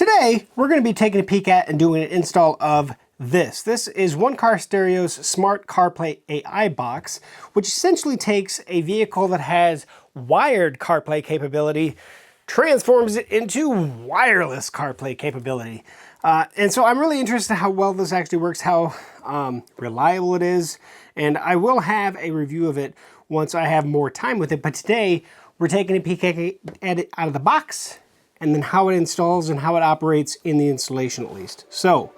Today, we're going to be taking a peek at and doing an install of this. This is OneCarStereo's Smart CarPlay AI box, which essentially takes a vehicle that has wired CarPlay capability, transforms it into wireless CarPlay capability. And so I'm really interested in how well this actually works, how reliable it is, and I will have a review of it once I have more time with it. But today, we're taking a peek at it out of the box, and then how it installs and how it operates in the installation at least. So,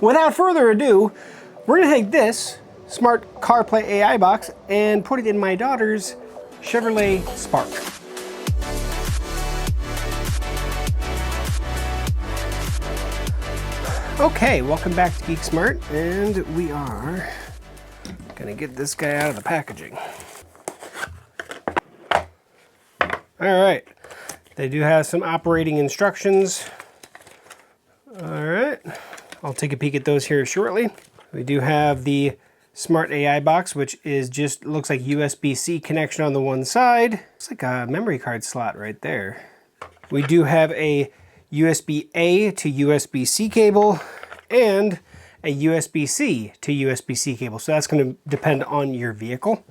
without further ado, we're gonna take this Smart CarPlay AI box and put it in my daughter's Chevrolet Spark. Okay, welcome back to GeekSmart, and we are gonna get this guy out of the packaging. All right. They do have some operating instructions. All right, I'll take a peek at those here shortly. We do have the Smart AI box, which is just looks like USB-C connection on the one side. It's like a memory card slot right there. We do have a USB-A to USB-C cable and a USB-C to USB-C cable. So that's going to depend on your vehicle.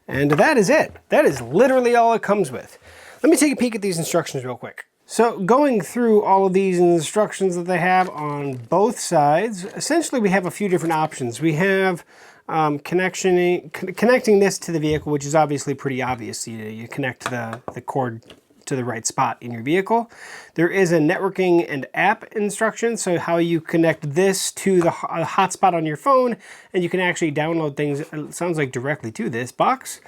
And that is it. That is literally all it comes with. Let me take a peek at these instructions real quick. So going through all of these instructions that they have on both sides, essentially we have a few different options. We have connecting this to the vehicle, which is obviously pretty obvious. You connect the cord to the right spot in your vehicle. There is a networking and app instruction, so how you connect this to the hotspot on your phone, and you can actually download things, it sounds like directly to this box.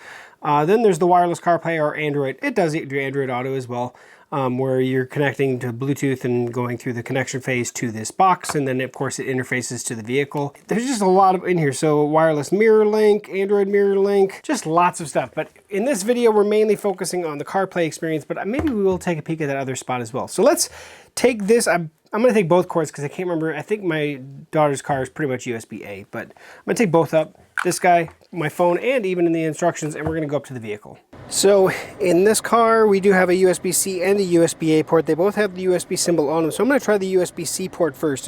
Then there's the wireless CarPlay or Android. It does do Android Auto as well, where you're connecting to Bluetooth and going through the connection phase to this box, and then of course it interfaces to the vehicle. There's just a lot in here. So wireless mirror link, Android mirror link, just lots of stuff. But in this video, we're mainly focusing on the CarPlay experience, but maybe we will take a peek at that other spot as well. So let's take this. I'm gonna take both cords because I can't remember. I think my daughter's car is pretty much USB-A, but I'm gonna take both up. This guy, my phone, and even in the instructions, and we're gonna go up to the vehicle. So in this car, we do have a USB-C and a USB-A port. They both have the USB symbol on them. So I'm gonna try the USB-C port first.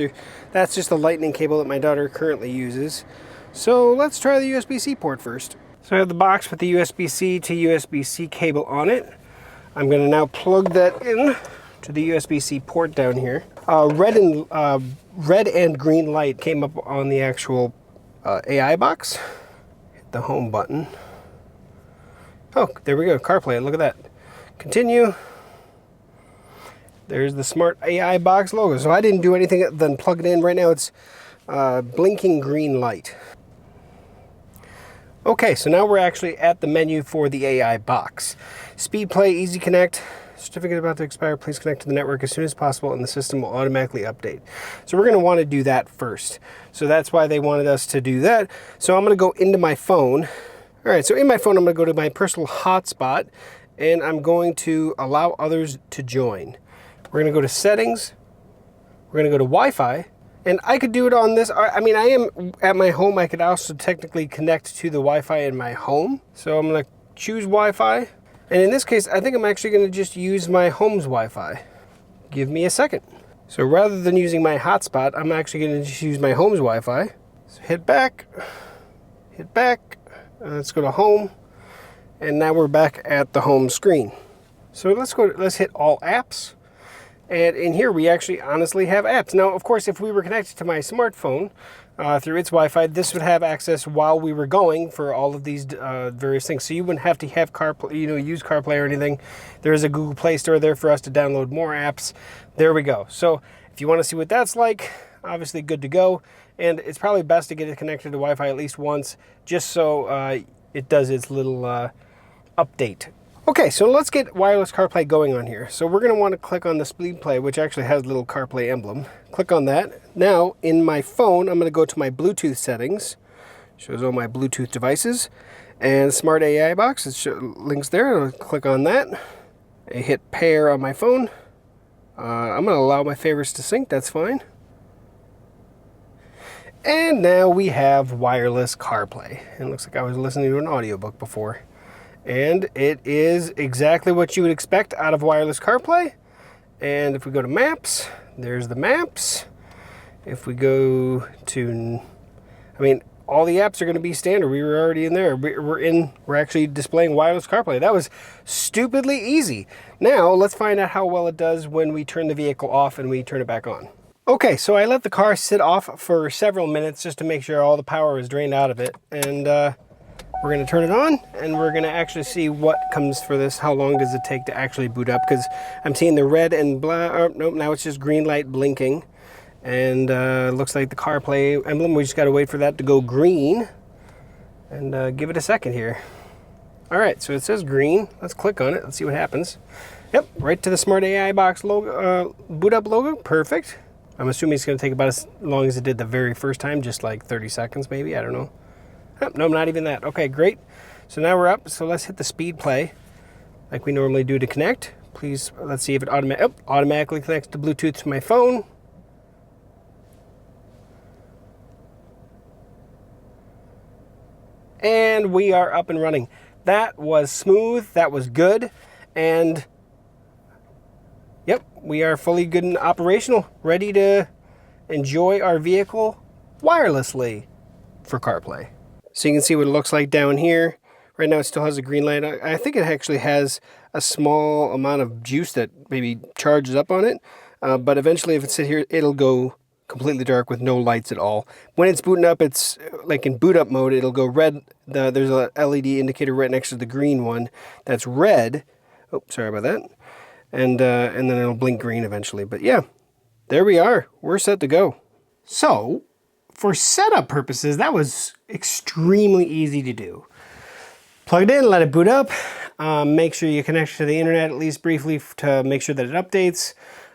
That's just the lightning cable that my daughter currently uses. So let's try the USB-C port first. So I have the box with the USB-C to USB-C cable on it. I'm gonna now plug that in to the USB-C port down here. Red and green light came up on the actual AI box. Hit the home button. Oh, there we go, CarPlay, look at that. Continue. There's the Smart AI box logo. So I didn't do anything other than plug it in. Right now it's blinking green light. Okay, so now we're actually at the menu for the AI box. Speed play, easy connect. Certificate about to expire, please connect to the network as soon as possible and the system will automatically update. So we're going to want to do that first. So that's why they wanted us to do that. So I'm going to go into my phone. All right, so in my phone, I'm going to go to my personal hotspot and I'm going to allow others to join. We're going to go to settings. We're going to go to Wi-Fi, and I could do it on this. I mean, I am at my home. I could also technically connect to the Wi-Fi in my home. So I'm going to choose Wi-Fi. And in this case, I think I'm actually going to just use my home's Wi-Fi. Give me a second. So rather than using my hotspot, I'm actually going to just use my home's Wi-Fi. So hit back, let's go to home, and now we're back at the home screen. So let's hit all apps. And in here, we actually honestly have apps. Now, of course, if we were connected to my smartphone through its Wi-Fi, this would have access while we were going for all of these various things. So you wouldn't have to have CarPlay, use CarPlay or anything. There is a Google Play Store there for us to download more apps. There we go. So if you want to see what that's like, obviously good to go. And it's probably best to get it connected to Wi-Fi at least once, just so it does its little update. Okay, so let's get wireless CarPlay going on here. So we're going to want to click on the speed play, which actually has a little CarPlay emblem. Click on that. Now, in my phone, I'm going to go to my Bluetooth settings. Shows all my Bluetooth devices. And Smart AI box, it links there. I'll click on that. I hit pair on my phone. I'm going to allow my favorites to sync. That's fine. And now we have wireless CarPlay. It looks like I was listening to an audiobook before. And it is exactly what you would expect out of wireless CarPlay. And if we go to Maps, there's the maps. If we go to, I mean, all the apps are going to be standard. We were already in there. We're actually displaying wireless CarPlay. That was stupidly easy. Now let's find out how well it does when we turn the vehicle off and we turn it back on. Okay, so I let the car sit off for several minutes just to make sure all the power is drained out of it. And we're going to turn it on and we're going to actually see what comes for this. How long does it take to actually boot up? Because I'm seeing the red and black. Oh, nope, now it's just green light blinking. And looks like the CarPlay emblem, we just got to wait for that to go green. And give it a second here. All right, so it says green. Let's click on it. Let's see what happens. Yep, right to the Smart AI box logo, boot up logo. Perfect. I'm assuming it's going to take about as long as it did the very first time, just like 30 seconds maybe. I don't know. Oh, no, not even that. Okay, great. So now we're up. So let's hit the speed play like we normally do to connect. Please, let's see if it automatically connects to Bluetooth to my phone. And we are up and running. That was smooth, that was good, and yep, we are fully good and operational, ready to enjoy our vehicle wirelessly for CarPlay. So you can see what it looks like down here. Right now it still has a green light. I think it actually has a small amount of juice that maybe charges up on it, but eventually if it's sit here, it'll go completely dark with no lights at all. When it's booting up, it's like in boot up mode, it'll go red. There's a LED indicator right next to the green one that's red. Oh, sorry about that. And then it'll blink green eventually. But yeah, there we are. We're set to go. So for setup purposes, that was extremely easy to do. Plug it in, let it boot up. Make sure you connect to the internet at least briefly to make sure that it updates.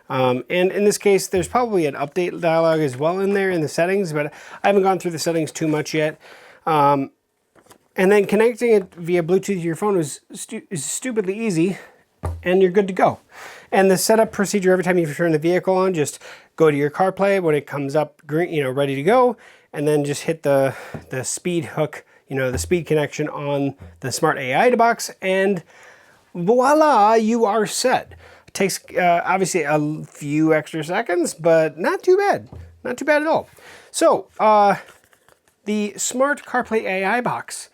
And in this case, there's probably an update dialog as well in there in the settings, but I haven't gone through the settings too much yet. And then connecting it via Bluetooth to your phone is stupidly easy, and you're good to go. And the setup procedure, every time you turn the vehicle on, just go to your CarPlay when it comes up green, ready to go, and then just hit the speed hook, the speed connection on the Smart AI box, and voila, you are set. It takes obviously a few extra seconds, but not too bad. Not too bad at all. So the Smart CarPlay AI box.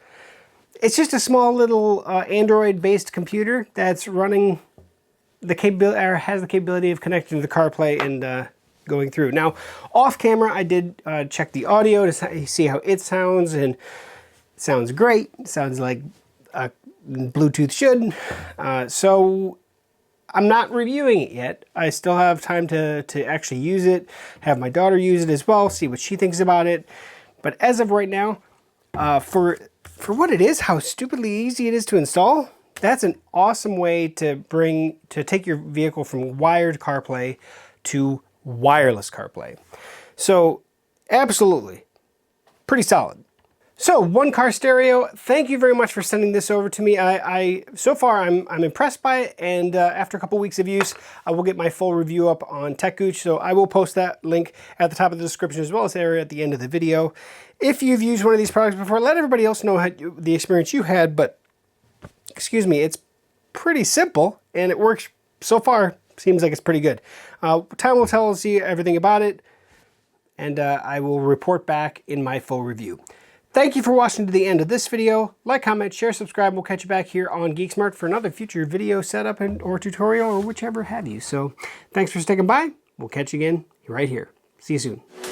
It's just a small little Android-based computer that's running the capability, or has the capability of connecting to the CarPlay and going through. Now, off camera, I did check the audio to see how it sounds, and it sounds great. It sounds like Bluetooth should. So I'm not reviewing it yet. I still have time to actually use it, have my daughter use it as well, see what she thinks about it. But as of right now, for what it is, how stupidly easy it is to install, that's an awesome way to take your vehicle from wired CarPlay to wireless CarPlay. So absolutely, pretty solid. So OneCarStereo, thank you very much for sending this over to me. So far I'm impressed by it, and after a couple weeks of use, I will get my full review up on TechGooch. So I will post that link at the top of the description as well as area at the end of the video. If you've used one of these products before, let everybody else know the experience you had. But excuse me, it's pretty simple and it works so far. Seems like it's pretty good. Time will tell us everything about it, and I will report back in my full review. Thank you for watching to the end of this video. Like, comment, share, subscribe. We'll catch you back here on GeekSmart for another future video setup or tutorial or whichever have you. So thanks for sticking by. We'll catch you again right here. See you soon.